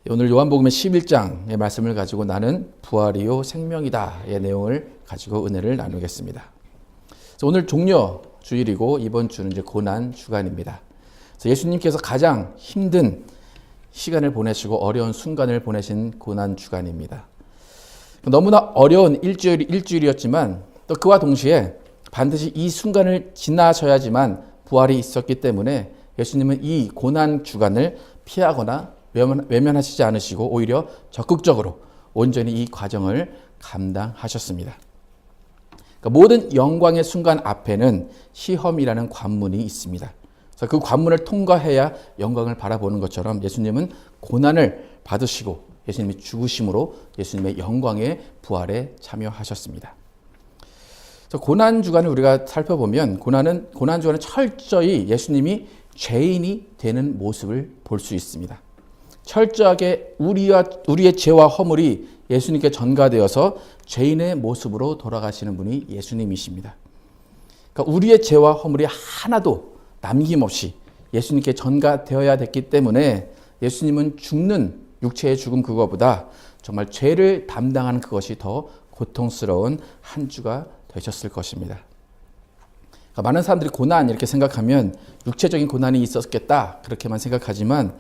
오늘 요한복음의 11장의 말씀을 가지고 나는 부활이요 생명이다의 내용을 가지고 은혜를 나누겠습니다. 오늘 종려 주일이고 이번 주는 이제 고난 주간입니다. 예수님께서 가장 힘든 시간을 보내시고 어려운 순간을 보내신 고난 주간입니다. 너무나 어려운 일주일이었지만 또 그와 동시에 반드시 이 순간을 지나셔야지만 부활이 있었기 때문에 예수님은 이 고난 주간을 피하거나 외면하시지 않으시고 오히려 적극적으로 온전히 이 과정을 감당하셨습니다. 그러니까 모든 영광의 순간 앞에는 시험이라는 관문이 있습니다. 그래서 그 관문을 통과해야 영광을 바라보는 것처럼 예수님은 고난을 받으시고 예수님이 죽으심으로 예수님의 영광의 부활에 참여하셨습니다. 그래서 고난 주간을 우리가 살펴보면 고난 주간은 철저히 예수님이 죄인이 되는 모습을 볼 수 있습니다. 철저하게 우리의 죄와 허물이 예수님께 전가되어서 죄인의 모습으로 돌아가시는 분이 예수님이십니다. 그러니까 우리의 죄와 허물이 하나도 남김없이 예수님께 전가되어야 됐기 때문에 예수님은 죽는 육체의 죽음 그거보다 정말 죄를 담당하는 그것이 더 고통스러운 한 주가 되셨을 것입니다. 그러니까 많은 사람들이 고난 이렇게 생각하면 육체적인 고난이 있었겠다 그렇게만 생각하지만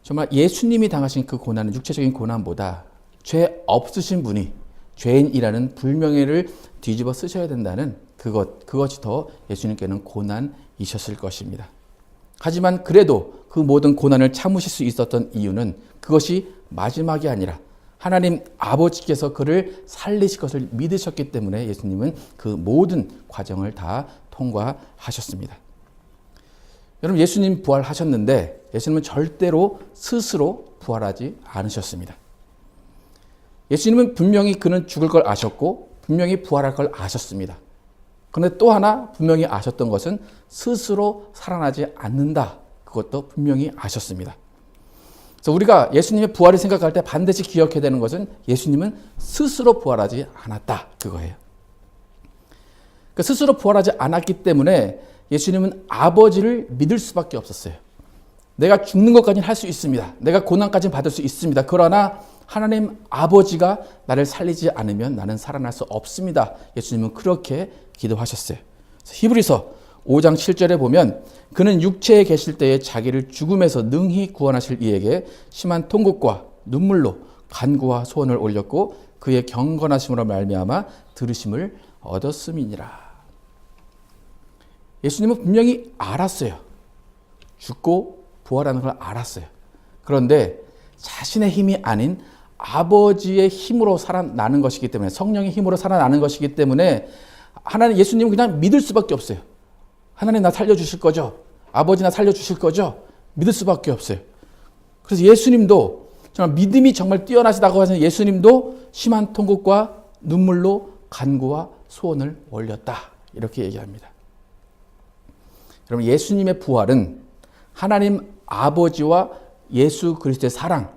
정말 예수님이 당하신 그 고난은 육체적인 고난보다 죄 없으신 분이 죄인이라는 불명예를 뒤집어 쓰셔야 된다는 그것이 더 예수님께는 고난이셨을 것입니다. 하지만 그래도 그 모든 고난을 참으실 수 있었던 이유는 그것이 마지막이 아니라 하나님 아버지께서 그를 살리실 것을 믿으셨기 때문에 예수님은 그 모든 과정을 다 통과하셨습니다. 여러분, 예수님 부활하셨는데 예수님은 절대로 스스로 부활하지 않으셨습니다. 예수님은 분명히 그는 죽을 걸 아셨고 분명히 부활할 걸 아셨습니다. 그런데 또 하나 분명히 아셨던 것은 스스로 살아나지 않는다. 그것도 분명히 아셨습니다. 그래서 우리가 예수님의 부활을 생각할 때 반드시 기억해야 되는 것은 예수님은 스스로 부활하지 않았다. 그거예요. 그러니까 스스로 부활하지 않았기 때문에 예수님은 아버지를 믿을 수밖에 없었어요. 내가 죽는 것까지는 할 수 있습니다. 내가 고난까지는 받을 수 있습니다. 그러나 하나님 아버지가 나를 살리지 않으면 나는 살아날 수 없습니다. 예수님은 그렇게 기도하셨어요. 히브리서 5장 7절에 보면 그는 육체에 계실 때에 자기를 죽음에서 능히 구원하실 이에게 심한 통곡과 눈물로 간구와 소원을 올렸고 그의 경건하심으로 말미암아 들으심을 얻었음이니라. 예수님은 분명히 알았어요. 죽고 부활하는 걸 알았어요. 그런데 자신의 힘이 아닌 아버지의 힘으로 살아나는 것이기 때문에 성령의 힘으로 살아나는 것이기 때문에 하나님 예수님은 그냥 믿을 수밖에 없어요. 하나님 나 살려주실 거죠? 아버지 나 살려주실 거죠? 믿을 수밖에 없어요. 그래서 예수님도 정말 믿음이 정말 뛰어나시다고 하시는 예수님도 심한 통곡과 눈물로 간구와 소원을 올렸다. 이렇게 얘기합니다. 여러분, 예수님의 부활은 하나님 아버지와 예수 그리스도의 사랑,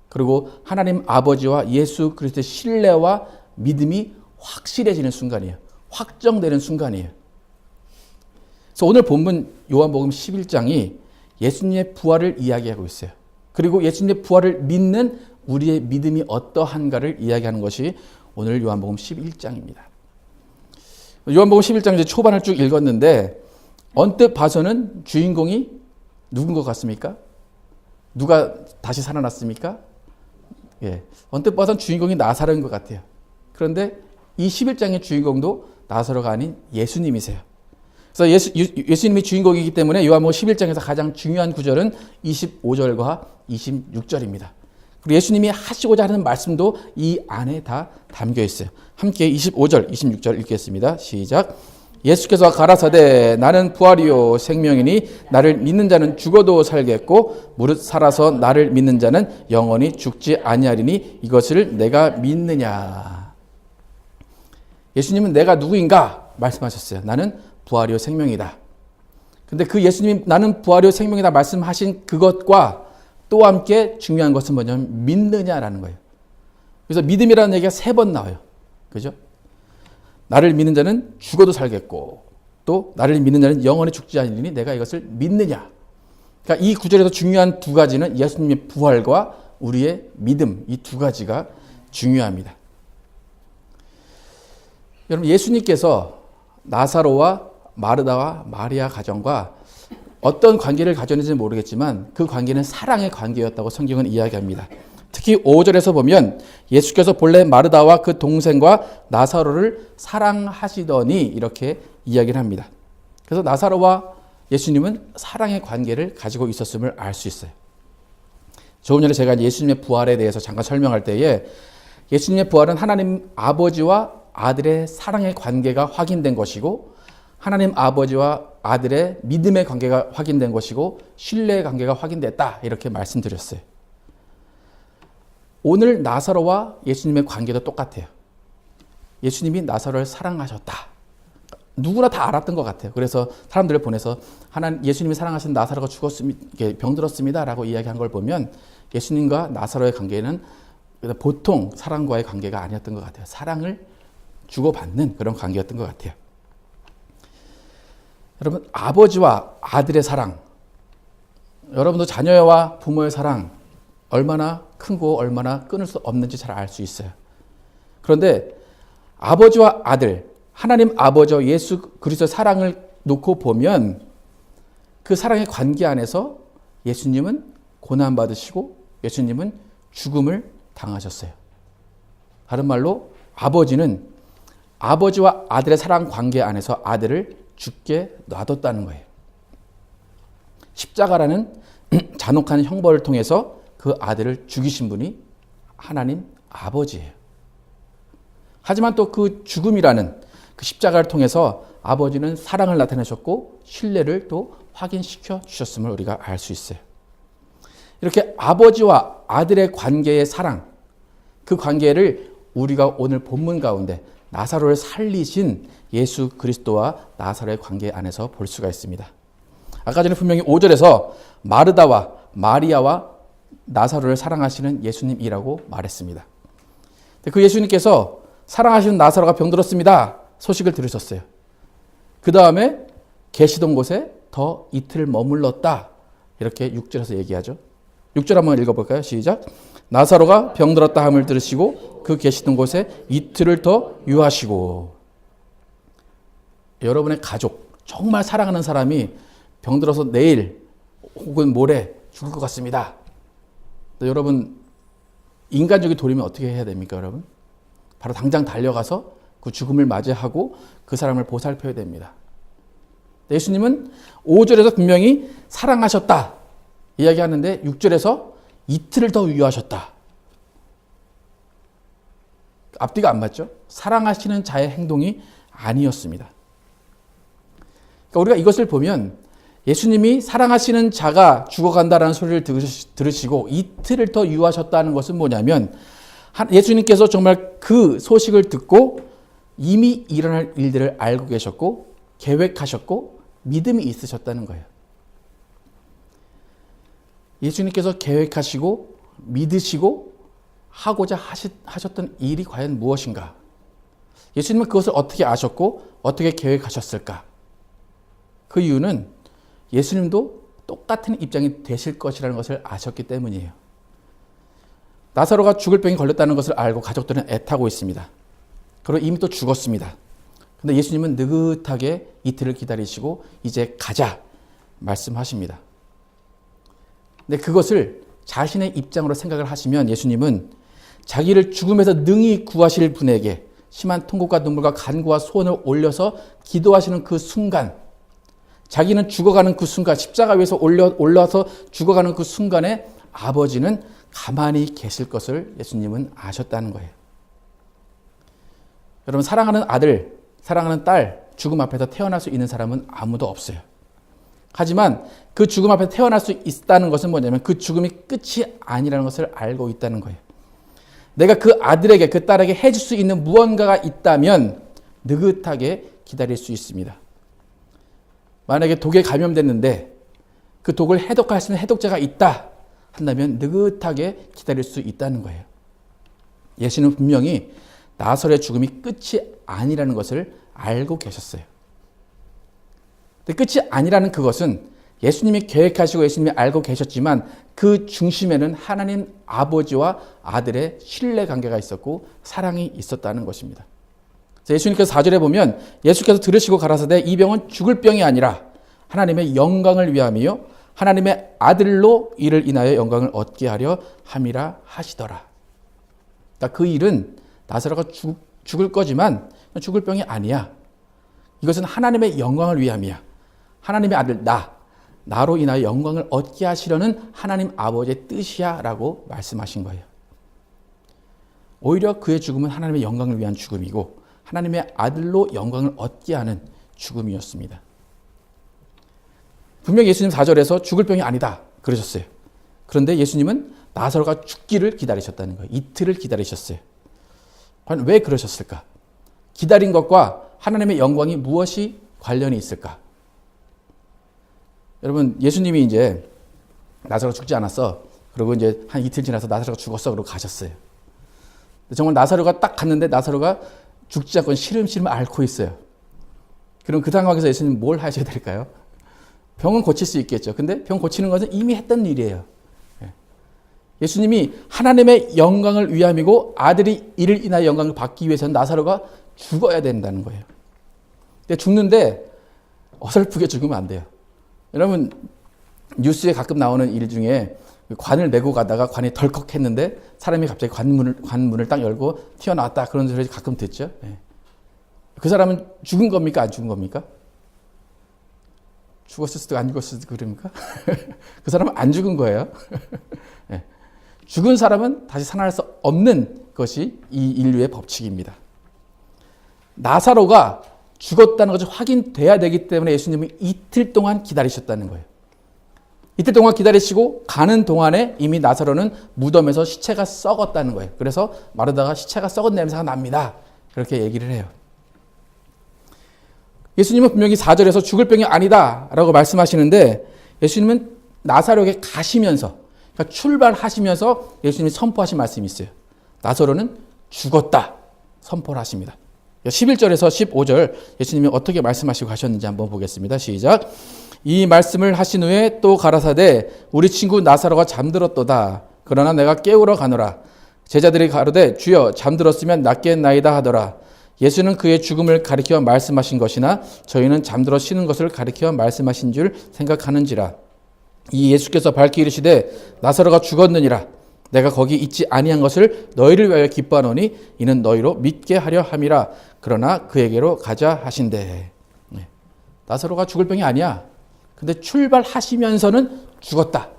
그리고 하나님 아버지와 예수 그리스도의 신뢰와 믿음이 확실해지는 순간이에요. 확정되는 순간이에요. 그래서 오늘 본문 요한복음 11장이 예수님의 부활을 이야기하고 있어요. 그리고 예수님의 부활을 믿는 우리의 믿음이 어떠한가를 이야기하는 것이 오늘 요한복음 11장입니다. 요한복음 11장 이제 초반을 쭉 읽었는데 언뜻 봐서는 주인공이 누군 것 같습니까? 누가 다시 살아났습니까? 예, 언뜻 봐서는 주인공이 나사로인 것 같아요. 그런데 이 11장의 주인공도 나사로가 아닌 예수님이세요. 그래서 예수님이 주인공이기 때문에 요한복음 11장에서 가장 중요한 구절은 25절과 26절입니다. 그리고 예수님이 하시고자 하는 말씀도 이 안에 다 담겨 있어요. 함께 25절, 26절 읽겠습니다. 시작. 예수께서 가라사대 나는 부활이요 생명이니 나를 믿는 자는 죽어도 살겠고 무릇 살아서 나를 믿는 자는 영원히 죽지 아니하리니 이것을 내가 믿느냐. 예수님은 내가 누구인가 말씀하셨어요. 나는 부활이요 생명이다. 근데 그 예수님이 나는 부활이요 생명이다 말씀하신 그것과 또 함께 중요한 것은 뭐냐면 믿느냐라는 거예요. 그래서 믿음이라는 얘기가 3번 나와요. 그죠? 나를 믿는 자는 죽어도 살겠고 또 나를 믿는 자는 영원히 죽지 않으니 내가 이것을 믿느냐. 그러니까 이 구절에서 중요한 두 가지는 예수님의 부활과 우리의 믿음, 이 두 가지가 중요합니다. 여러분, 예수님께서 나사로와 마르다와 마리아 가정과 어떤 관계를 가졌는지는 모르겠지만 그 관계는 사랑의 관계였다고 성경은 이야기합니다. 특히 5절에서 보면 예수께서 본래 마르다와 그 동생과 나사로를 사랑하시더니 이렇게 이야기를 합니다. 그래서 나사로와 예수님은 사랑의 관계를 가지고 있었음을 알 수 있어요. 조금 전에 제가 예수님의 부활에 대해서 잠깐 설명할 때에 예수님의 부활은 하나님 아버지와 아들의 사랑의 관계가 확인된 것이고 하나님 아버지와 아들의 믿음의 관계가 확인된 것이고 신뢰의 관계가 확인됐다 이렇게 말씀드렸어요. 오늘 나사로와 예수님의 관계도 똑같아요. 예수님이 나사로를 사랑하셨다. 누구나 다 알았던 것 같아요. 그래서 사람들을 보내서 예수님이 사랑하신 나사로가 병들었습니다 라고 이야기한 걸 보면 예수님과 나사로의 관계는 보통 사랑과의 관계가 아니었던 것 같아요. 사랑을 주고받는 그런 관계였던 것 같아요. 여러분, 아버지와 아들의 사랑, 여러분도 자녀와 부모의 사랑 얼마나 큰고 얼마나 끊을 수 없는지 잘 알 수 있어요. 그런데 아버지와 아들, 하나님 아버지와 예수 그리스도의 사랑을 놓고 보면 그 사랑의 관계 안에서 예수님은 고난받으시고 예수님은 죽음을 당하셨어요. 다른 말로 아버지는 아버지와 아들의 사랑 관계 안에서 아들을 죽게 놔뒀다는 거예요. 십자가라는 잔혹한 형벌을 통해서 그 아들을 죽이신 분이 하나님 아버지예요. 하지만 또 그 죽음이라는 그 십자가를 통해서 아버지는 사랑을 나타내셨고 신뢰를 또 확인시켜 주셨음을 우리가 알 수 있어요. 이렇게 아버지와 아들의 관계의 사랑, 그 관계를 우리가 오늘 본문 가운데 나사로를 살리신 예수 그리스도와 나사로의 관계 안에서 볼 수가 있습니다. 아까 전에 분명히 5절에서 마르다와 마리아와 나사로를 사랑하시는 예수님이라고 말했습니다. 그 예수님께서 사랑하시는 나사로가 병들었습니다 소식을 들으셨어요. 그 다음에 계시던 곳에 더 이틀 머물렀다 이렇게 6절에서 얘기하죠. 6절 한번 읽어볼까요? 시작. 나사로가 병들었다 함을 들으시고 그 계시던 곳에 이틀을 더 유하시고. 여러분의 가족, 정말 사랑하는 사람이 병들어서 내일 혹은 모레 죽을 것 같습니다. 여러분, 인간적인 도리면 어떻게 해야 됩니까, 여러분? 바로 당장 달려가서 그 죽음을 맞이하고 그 사람을 보살펴야 됩니다. 예수님은 5절에서 분명히 사랑하셨다 이야기하는데 6절에서 이틀을 더 유하셨다. 앞뒤가 안 맞죠? 사랑하시는 자의 행동이 아니었습니다. 그러니까 우리가 이것을 보면 예수님이 사랑하시는 자가 죽어간다라는 소리를 들으시고 이틀을 더 유하셨다는 것은 뭐냐면 예수님께서 정말 그 소식을 듣고 이미 일어날 일들을 알고 계셨고 계획하셨고 믿음이 있으셨다는 거예요. 예수님께서 계획하시고 믿으시고 하고자 하셨던 일이 과연 무엇인가? 예수님은 그것을 어떻게 아셨고 어떻게 계획하셨을까? 그 이유는 예수님도 똑같은 입장이 되실 것이라는 것을 아셨기 때문이에요. 나사로가 죽을 병이 걸렸다는 것을 알고 가족들은 애타고 있습니다. 그리고 이미 또 죽었습니다. 그런데 예수님은 느긋하게 이틀을 기다리시고 이제 가자 말씀하십니다. 근데 그것을 자신의 입장으로 생각을 하시면 예수님은 자기를 죽음에서 능히 구하실 분에게 심한 통곡과 눈물과 간구와 소원을 올려서 기도하시는 그 순간, 자기는 죽어가는 그 순간, 십자가 위에서 올라서 죽어가는 그 순간에 아버지는 가만히 계실 것을 예수님은 아셨다는 거예요. 여러분, 사랑하는 아들, 사랑하는 딸, 죽음 앞에서 태어날 수 있는 사람은 아무도 없어요. 하지만 그 죽음 앞에 태어날 수 있다는 것은 뭐냐면 그 죽음이 끝이 아니라는 것을 알고 있다는 거예요. 내가 그 아들에게, 그 딸에게 해줄 수 있는 무언가가 있다면 느긋하게 기다릴 수 있습니다. 만약에 독에 감염됐는데 그 독을 해독할 수 있는 해독제가 있다 한다면 느긋하게 기다릴 수 있다는 거예요. 예수는 분명히 나사로의 죽음이 끝이 아니라는 것을 알고 계셨어요. 근데 끝이 아니라는 그것은 예수님이 계획하시고 예수님이 알고 계셨지만 그 중심에는 하나님 아버지와 아들의 신뢰 관계가 있었고 사랑이 있었다는 것입니다. 예수님께서 4절에 보면 예수께서 들으시고 가라사대 이 병은 죽을 병이 아니라 하나님의 영광을 위함이요 하나님의 아들로 이를 인하여 영광을 얻게 하려 함이라 하시더라. 그러니까 그 일은 나사로가 죽을 거지만 죽을 병이 아니야. 이것은 하나님의 영광을 위함이야. 하나님의 아들 나로 인하여 영광을 얻게 하시려는 하나님 아버지의 뜻이야 라고 말씀하신 거예요. 오히려 그의 죽음은 하나님의 영광을 위한 죽음이고 하나님의 아들로 영광을 얻게 하는 죽음이었습니다. 분명히 예수님 4절에서 죽을 병이 아니다 그러셨어요. 그런데 예수님은 나사로가 죽기를 기다리셨다는 거예요. 이틀을 기다리셨어요. 과연 왜 그러셨을까? 기다린 것과 하나님의 영광이 무엇이 관련이 있을까? 여러분, 예수님이 이제 나사로가 죽지 않았어. 그리고 이제 한 이틀 지나서 나사로가 죽었어. 그러고 가셨어요. 정말 나사로가 딱 갔는데 나사로가 죽지 않고 시름시름 앓고 있어요. 그럼 그 상황에서 예수님 뭘 하셔야 될까요? 병은 고칠 수 있겠죠. 근데 병 고치는 것은 이미 했던 일이에요. 예수님이 하나님의 영광을 위함이고 아들이 이를 인하여 영광을 받기 위해서는 나사로가 죽어야 된다는 거예요. 근데 죽는데 어설프게 죽으면 안 돼요. 여러분, 뉴스에 가끔 나오는 일 중에 관을 메고 가다가 관이 덜컥했는데 사람이 갑자기 관문을 딱 열고 튀어나왔다 그런 소리 가끔 듣죠. 그 사람은 죽은 겁니까? 안 죽은 겁니까? 죽었을 수도 안 죽었을 수도 그럽니까? 그 사람은 안 죽은 거예요. 죽은 사람은 다시 살아날 수 없는 것이 이 인류의 법칙입니다. 나사로가 죽었다는 것이 확인돼야 되기 때문에 예수님은 이틀 동안 기다리셨다는 거예요. 이틀 동안 기다리시고 가는 동안에 이미 나사로는 무덤에서 시체가 썩었다는 거예요. 그래서 마르다가 시체가 썩은 냄새가 납니다. 그렇게 얘기를 해요. 예수님은 분명히 4절에서 죽을 병이 아니다 라고 말씀하시는데 예수님은 나사로에게 가시면서 그러니까 출발하시면서 예수님이 선포하신 말씀이 있어요. 나사로는 죽었다 선포를 하십니다. 11절에서 15절 예수님이 어떻게 말씀하시고 가셨는지 한번 보겠습니다. 시작. 이 말씀을 하신 후에 또 가라사대 우리 친구 나사로가 잠들었도다. 그러나 내가 깨우러 가노라. 제자들이 가로되 주여 잠들었으면 낫겠나이다 하더라. 예수는 그의 죽음을 가리켜 말씀하신 것이나 저희는 잠들어 쉬는 것을 가리켜 말씀하신 줄 생각하는지라. 이 예수께서 밝히 이르시되 나사로가 죽었느니라. 내가 거기 있지 아니한 것을 너희를 위하여 기뻐하노니 이는 너희로 믿게 하려 함이라. 그러나 그에게로 가자 하신대. 나사로가 죽을 병이 아니야. 근데 출발하시면서는 죽었다.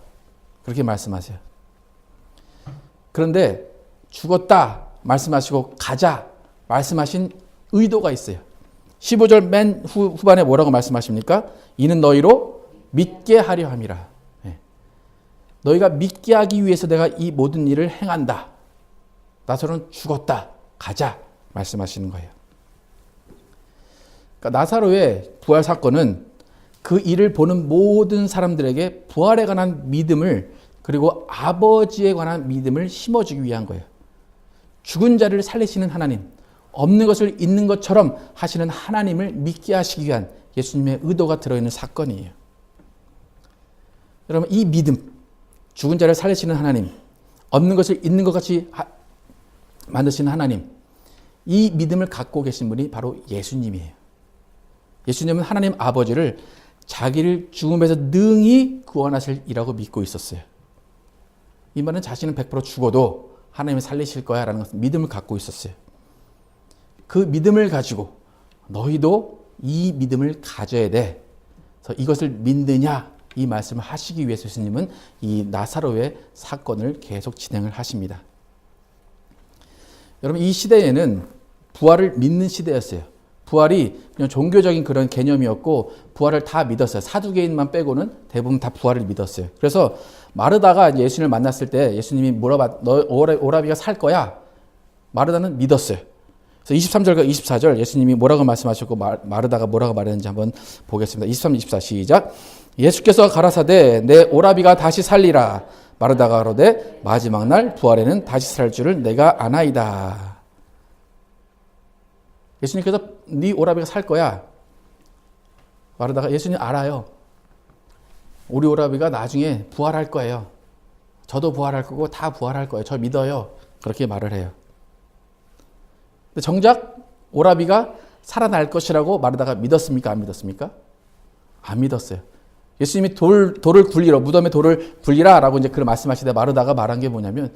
그렇게 말씀하세요. 그런데 죽었다 말씀하시고 가자 말씀하신 의도가 있어요. 15절 맨 후반에 뭐라고 말씀하십니까? 이는 너희로 믿게 하려 함이라. 너희가 믿게 하기 위해서 내가 이 모든 일을 행한다. 나사로는 죽었다. 가자 말씀하시는 거예요. 그러니까 나사로의 부활 사건은 그 일을 보는 모든 사람들에게 부활에 관한 믿음을 그리고 아버지에 관한 믿음을 심어주기 위한 거예요. 죽은 자를 살리시는 하나님, 없는 것을 있는 것처럼 하시는 하나님을 믿게 하시기 위한 예수님의 의도가 들어있는 사건이에요. 여러분, 이 믿음, 죽은 자를 살리시는 하나님, 없는 것을 있는 것 같이 만드시는 하나님, 이 믿음을 갖고 계신 분이 바로 예수님이에요. 예수님은 하나님 아버지를 자기를 죽음에서 능히 구원하실이라고 믿고 있었어요. 이 말은 자신은 100% 죽어도 하나님이 살리실 거야 라는 것은 믿음을 갖고 있었어요. 그 믿음을 가지고 너희도 이 믿음을 가져야 돼. 그래서 이것을 믿느냐 이 말씀을 하시기 위해서 예수님은 이 나사로의 사건을 계속 진행을 하십니다. 여러분, 이 시대에는 부활을 믿는 시대였어요. 부활이 그냥 종교적인 그런 개념이었고 부활을 다 믿었어요. 사두개인만 빼고는 대부분 다 부활을 믿었어요. 그래서 마르다가 예수님을 만났을 때 예수님이 물어봐, 너 오라비가 살 거야? 마르다는 믿었어요. 그래서 23절과 24절 예수님이 뭐라고 말씀하셨고 마르다가 뭐라고 말했는지 한번 보겠습니다. 23, 24 시작. 예수께서 가라사대 내 오라비가 다시 살리라. 마르다가 가로되 마지막 날 부활에는 다시 살 줄을 내가 아나이다. 예수님께서 네 오라비가 살 거야. 마르다가 예수님 알아요. 우리 오라비가 나중에 부활할 거예요. 저도 부활할 거고 다 부활할 거예요. 저 믿어요. 그렇게 말을 해요. 근데 정작 오라비가 살아날 것이라고 마르다가 믿었습니까? 안 믿었습니까? 안 믿었어요. 예수님이 돌을 굴리라, 무덤에 돌을 굴리라 라고 이제 그걸 말씀하시다 마르다가 말한 게 뭐냐면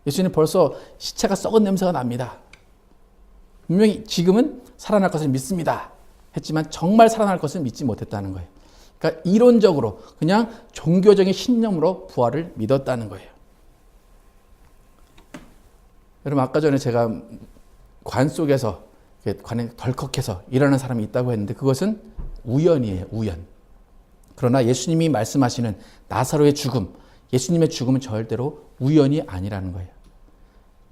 예수님 벌써 시체가 썩은 냄새가 납니다. 분명히 지금은 살아날 것을 믿습니다. 했지만 정말 살아날 것을 믿지 못했다는 거예요. 그러니까 이론적으로 그냥 종교적인 신념으로 부활을 믿었다는 거예요. 여러분 아까 전에 제가 관 속에서 관에 덜컥해서 일어나는 사람이 있다고 했는데 그것은 우연이에요. 우연. 그러나 예수님이 말씀하시는 나사로의 죽음, 예수님의 죽음은 절대로 우연이 아니라는 거예요.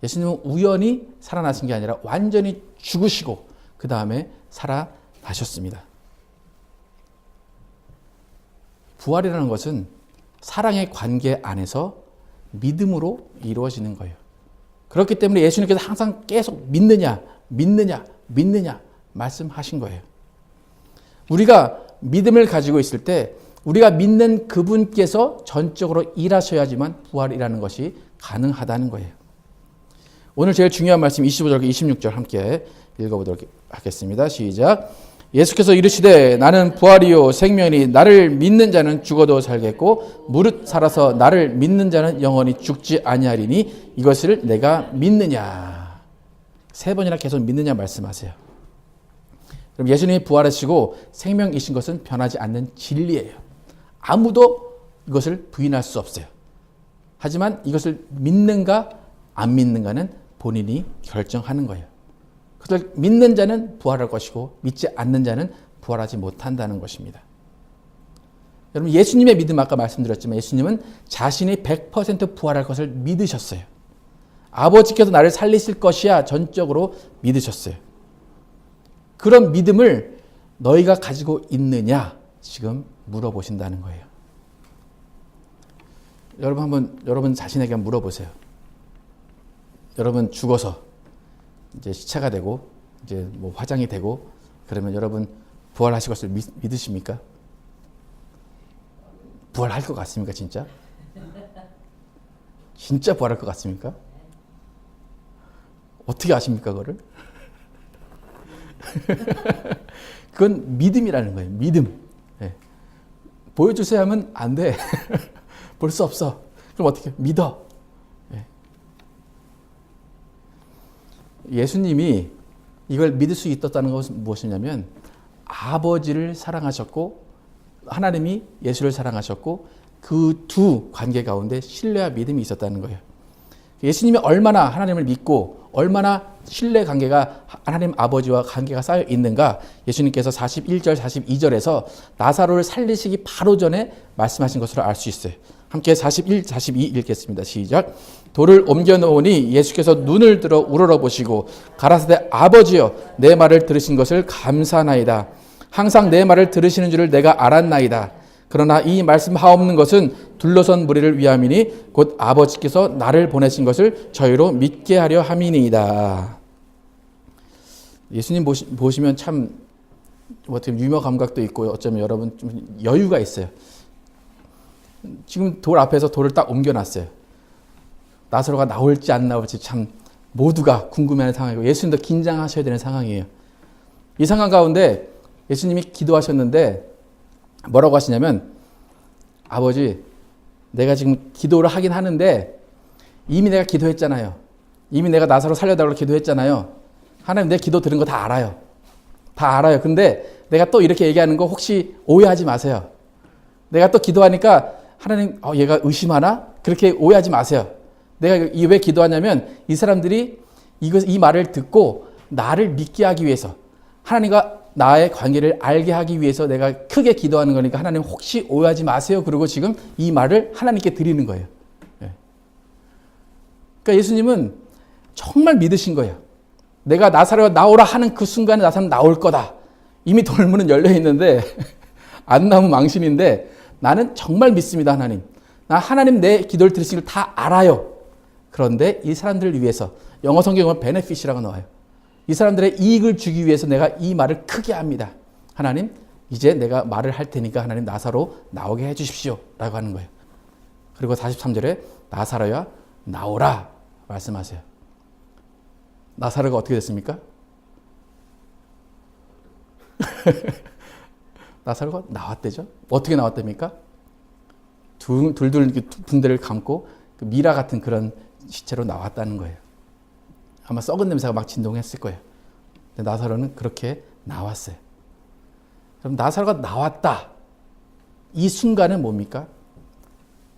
예수님은 우연히 살아나신 게 아니라 완전히 죽으시고 그 다음에 살아나셨습니다. 부활이라는 것은 사랑의 관계 안에서 믿음으로 이루어지는 거예요. 그렇기 때문에 예수님께서 항상 계속 믿느냐 말씀하신 거예요. 우리가 믿음을 가지고 있을 때 우리가 믿는 그분께서 전적으로 일하셔야지만 부활이라는 것이 가능하다는 거예요. 오늘 제일 중요한 말씀 25절과 26절 함께 읽어보도록 하겠습니다. 시작. 예수께서 이르시되 나는 부활이요 생명이니 나를 믿는 자는 죽어도 살겠고 무릇 살아서 나를 믿는 자는 영원히 죽지 아니하리니 이것을 내가 믿느냐. 3번이나 계속 믿느냐 말씀하세요. 그럼 예수님이 부활하시고 생명이신 것은 변하지 않는 진리예요. 아무도 이것을 부인할 수 없어요. 하지만 이것을 믿는가 안 믿는가는 본인이 결정하는 거예요. 그것을 믿는 자는 부활할 것이고 믿지 않는 자는 부활하지 못한다는 것입니다. 여러분 예수님의 믿음 아까 말씀드렸지만 예수님은 자신이 100% 부활할 것을 믿으셨어요. 아버지께서 나를 살리실 것이야 전적으로 믿으셨어요. 그런 믿음을 너희가 가지고 있느냐 지금 물어보신다는 거예요. 여러분 자신에게 한번 물어보세요. 여러분 죽어서 이제 시체가 되고 이제 뭐 화장이 되고 그러면 여러분 부활하실 것을 믿으십니까? 부활할 것 같습니까, 진짜? 진짜 부활할 것 같습니까? 어떻게 아십니까, 그거를? 그건 믿음이라는 거예요. 믿음. 네. 보여주세요 하면 안 돼. 볼 수 없어. 그럼 어떻게? 믿어. 네. 예수님이 이걸 믿을 수 있었다는 것은 무엇이냐면 아버지를 사랑하셨고 하나님이 예수를 사랑하셨고 그 두 관계 가운데 신뢰와 믿음이 있었다는 거예요. 예수님이 얼마나 하나님을 믿고 얼마나 신뢰 관계가 하나님 아버지와 관계가 쌓여 있는가 예수님께서 41절 42절에서 나사로를 살리시기 바로 전에 말씀하신 것으로 알 수 있어요. 함께 41, 42 읽겠습니다. 시작. 돌을 옮겨 놓으니 예수께서 눈을 들어 우러러보시고 가라사대 아버지여 내 말을 들으신 것을 감사하나이다. 항상 내 말을 들으시는 줄을 내가 알았나이다. 그러나 이 말씀하옵는 것은 둘러선 무리를 위함이니 곧 아버지께서 나를 보내신 것을 저희로 믿게 하려 함이니이다. 예수님 보시면 참 어떻게 유머 감각도 있고 어쩌면 여러분 좀 여유가 있어요. 지금 돌 앞에서 돌을 딱 옮겨놨어요. 나사로가 나올지 안 나올지 참 모두가 궁금해하는 상황이고 예수님도 긴장하셔야 되는 상황이에요. 이 상황 가운데 예수님이 기도하셨는데 뭐라고 하시냐면 아버지 내가 지금 기도를 하긴 하는데 이미 내가 기도했잖아요. 이미 내가 나사로 살려달라고 기도했잖아요. 하나님 내 기도 들은 거 다 알아요. 다 알아요. 근데 내가 또 이렇게 얘기하는 거 혹시 오해하지 마세요. 내가 또 기도하니까 하나님 얘가 의심하나? 그렇게 오해하지 마세요. 내가 왜 기도하냐면 이 사람들이 이 말을 듣고 나를 믿게 하기 위해서 하나님과 나의 관계를 알게 하기 위해서 내가 크게 기도하는 거니까 하나님 혹시 오해하지 마세요. 그리고 지금 이 말을 하나님께 드리는 거예요. 그러니까 예수님은 정말 믿으신 거예요. 내가 나사로가 나오라 하는 그 순간에 나사로는 나올 거다. 이미 돌문은 열려 있는데 안 나오면 망신인데 나는 정말 믿습니다. 하나님. 나 하나님 내 기도를 들으신 걸 다 알아요. 그런데 이 사람들을 위해서 영어 성경은 베네핏이라고 나와요. 이 사람들의 이익을 주기 위해서 내가 이 말을 크게 합니다. 하나님 이제 내가 말을 할 테니까 하나님 나사로 나오게 해주십시오 라고 하는 거예요. 그리고 43절에 나사로야 나오라 말씀하세요. 나사로가 어떻게 됐습니까? 나사로가 나왔대죠. 어떻게 나왔답니까? 둘둘 붕대를 감고 그 미라 같은 그런 시체로 나왔다는 거예요. 아마 썩은 냄새가 막 진동했을 거예요. 근데 나사로는 그렇게 나왔어요. 그럼 나사로가 나왔다. 이 순간은 뭡니까?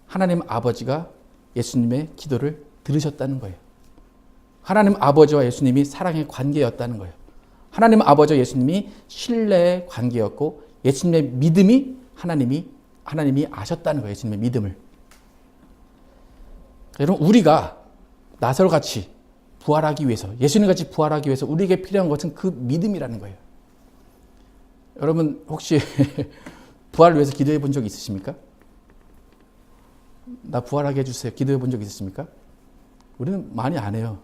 하나님 아버지가 예수님의 기도를 들으셨다는 거예요. 하나님 아버지와 예수님이 사랑의 관계였다는 거예요. 하나님 아버지와 예수님이 신뢰의 관계였고 예수님의 믿음이 하나님이 아셨다는 거예요. 예수님의 믿음을. 여러분 우리가 나사로 같이 부활하기 위해서 예수님 같이 부활하기 위해서 우리에게 필요한 것은 그 믿음이라는 거예요. 여러분 혹시 부활을 위해서 기도해 본 적 있으십니까? 나 부활하게 해주세요. 기도해 본 적 있으십니까? 우리는 많이 안 해요.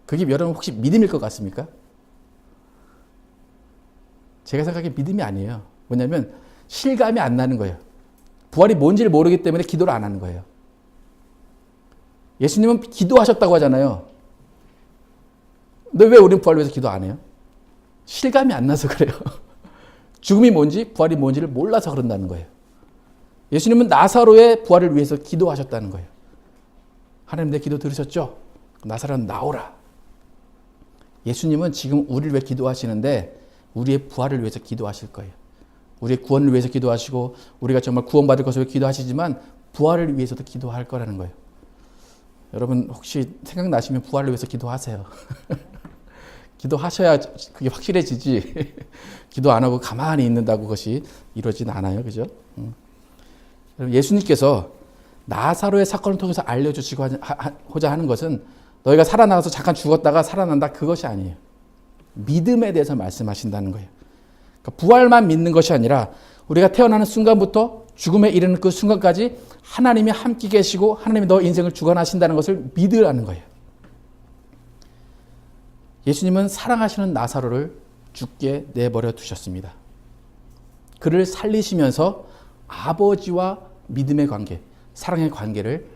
그게 여러분 혹시 믿음일 것 같습니까? 제가 생각하기에 믿음이 아니에요. 뭐냐면 실감이 안 나는 거예요. 부활이 뭔지를 모르기 때문에 기도를 안 하는 거예요. 예수님은 기도하셨다고 하잖아요. 근데 왜 우리는 부활을 위해서 기도 안 해요? 실감이 안 나서 그래요. 죽음이 뭔지 부활이 뭔지를 몰라서 그런다는 거예요. 예수님은 나사로의 부활을 위해서 기도하셨다는 거예요. 하나님 내 기도 들으셨죠? 나사로는 나오라. 예수님은 지금 우리를 위해 기도하시는데 우리의 부활을 위해서 기도하실 거예요. 우리의 구원을 위해서 기도하시고 우리가 정말 구원받을 것을 위해 기도하시지만 부활을 위해서도 기도할 거라는 거예요. 여러분 혹시 생각나시면 부활을 위해서 기도하세요. 기도하셔야 그게 확실해지지. 기도 안 하고 가만히 있는다고 그것이 이루어지진 않아요. 그죠? 예수님께서 나사로의 사건을 통해서 알려주시고자 하는 것은 너희가 살아나가서 잠깐 죽었다가 살아난다 그것이 아니에요. 믿음에 대해서 말씀하신다는 거예요. 그러니까 부활만 믿는 것이 아니라 우리가 태어나는 순간부터 죽음에 이르는 그 순간까지 하나님이 함께 계시고 하나님이 너 인생을 주관하신다는 것을 믿으라는 거예요. 예수님은 사랑하시는 나사로를 죽게 내버려 두셨습니다. 그를 살리시면서 아버지와 믿음의 관계, 사랑의 관계를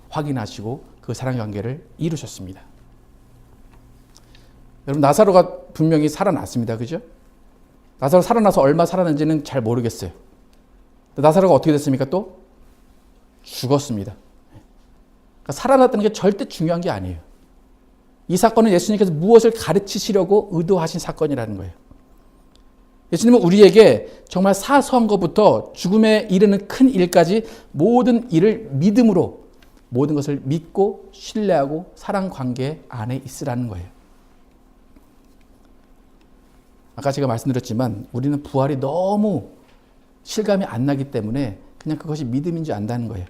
확인하시고 그 사랑의 관계를 이루셨습니다. 여러분 나사로가 분명히 살아났습니다. 그죠? 나사로 살아나서 얼마 살았는지는 잘 모르겠어요. 나사로가 어떻게 됐습니까? 또 죽었습니다. 그러니까 살아났다는 게 절대 중요한 게 아니에요. 이 사건은 예수님께서 무엇을 가르치시려고 의도하신 사건이라는 거예요. 예수님은 우리에게 정말 사소한 것부터 죽음에 이르는 큰 일까지 모든 일을 믿음으로 모든 것을 믿고 신뢰하고 사랑 관계 안에 있으라는 거예요. 아까 제가 말씀드렸지만 우리는 부활이 너무 실감이 안 나기 때문에 그냥 그것이 믿음인 줄 안다는 거예요.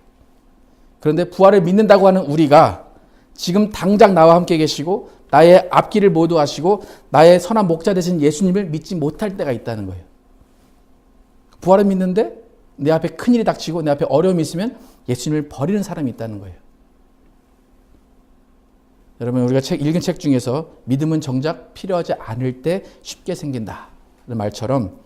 그런데 부활을 믿는다고 하는 우리가 지금 당장 나와 함께 계시고 나의 앞길을 모두 하시고 나의 선한 목자 되신 예수님을 믿지 못할 때가 있다는 거예요. 부활을 믿는데 내 앞에 큰일이 닥치고 내 앞에 어려움이 있으면 예수님을 버리는 사람이 있다는 거예요. 여러분 우리가 읽은 책 중에서 믿음은 정작 필요하지 않을 때 쉽게 생긴다 는 말처럼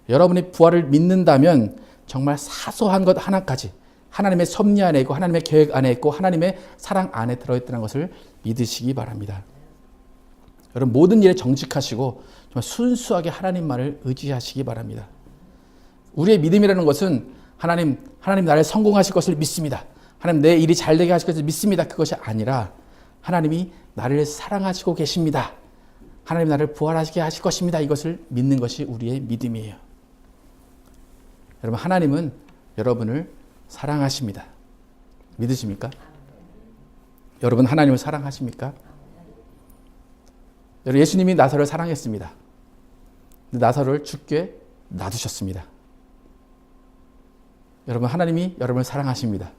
여러분이 부활을 믿는다면 정말 사소한 것 하나까지 하나님의 섭리 안에 있고 하나님의 계획 안에 있고 하나님의 사랑 안에 들어있다는 것을 믿으시기 바랍니다. 여러분 모든 일에 정직하시고 정말 순수하게 하나님만을 의지하시기 바랍니다. 우리의 믿음이라는 것은 하나님 나를 성공하실 것을 믿습니다. 하나님 내 일이 잘 되게 하실 것을 믿습니다. 그것이 아니라 하나님이 나를 사랑하시고 계십니다. 하나님 나를 부활하시게 하실 것입니다. 이것을 믿는 것이 우리의 믿음이에요. 여러분 하나님은 여러분을 사랑하십니다. 믿으십니까? 여러분 하나님을 사랑하십니까? 여러분 예수님이 나사로를 사랑했습니다. 나사로를 죽게 놔두셨습니다. 여러분 하나님이 여러분을 사랑하십니다.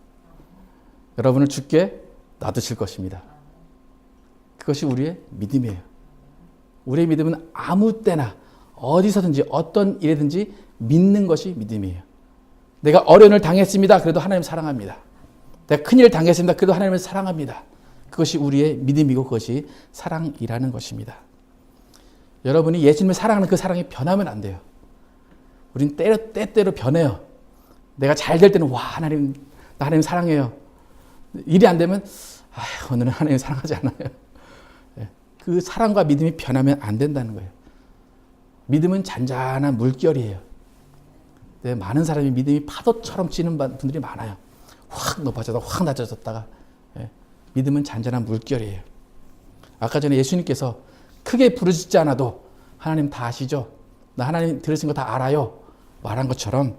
여러분을 죽게 놔두실 것입니다. 그것이 우리의 믿음이에요. 우리의 믿음은 아무 때나 어디서든지 어떤 일이든지 믿는 것이 믿음이에요. 내가 어려움을 당했습니다. 그래도 하나님 사랑합니다. 내가 큰일을 당했습니다. 그래도 하나님을 사랑합니다. 그것이 우리의 믿음이고 그것이 사랑이라는 것입니다. 여러분이 예수님을 사랑하는 그 사랑이 변하면 안 돼요. 우린 때때로 변해요. 내가 잘 될 때는 와 하나님 나 하나님 사랑해요. 일이 안 되면 오늘은 하나님 사랑하지 않아요. 그 사랑과 믿음이 변하면 안 된다는 거예요. 믿음은 잔잔한 물결이에요. 많은 사람이 믿음이 파도처럼 찌는 분들이 많아요. 확 높아졌다가 확 낮아졌다가. 믿음은 잔잔한 물결이에요. 아까 전에 예수님께서 크게 부르짖지 않아도 하나님 다 아시죠? 나 하나님 들으신 거 다 알아요. 말한 것처럼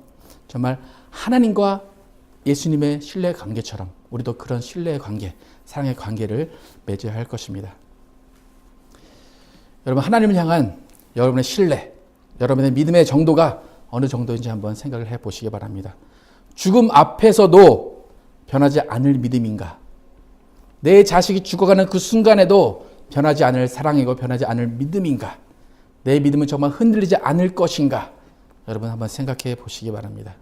정말 하나님과 예수님의 신뢰의 관계처럼 우리도 그런 신뢰의 관계, 사랑의 관계를 맺어야 할 것입니다. 여러분, 하나님을 향한 여러분의 신뢰, 여러분의 믿음의 정도가 어느 정도인지 한번 생각을 해보시기 바랍니다. 죽음 앞에서도 변하지 않을 믿음인가? 내 자식이 죽어가는 그 순간에도 변하지 않을 사랑이고 변하지 않을 믿음인가? 내 믿음은 정말 흔들리지 않을 것인가? 여러분 한번 생각해 보시기 바랍니다.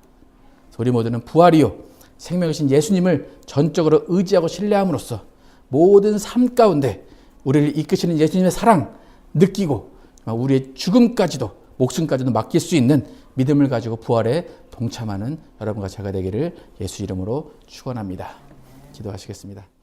우리 모두는 부활이요 생명이신 예수님을 전적으로 의지하고 신뢰함으로써 모든 삶 가운데 우리를 이끄시는 예수님의 사랑 느끼고 우리의 죽음까지도 목숨까지도 맡길 수 있는 믿음을 가지고 부활에 동참하는 여러분과 제가 되기를 예수 이름으로 축원합니다. 기도하시겠습니다.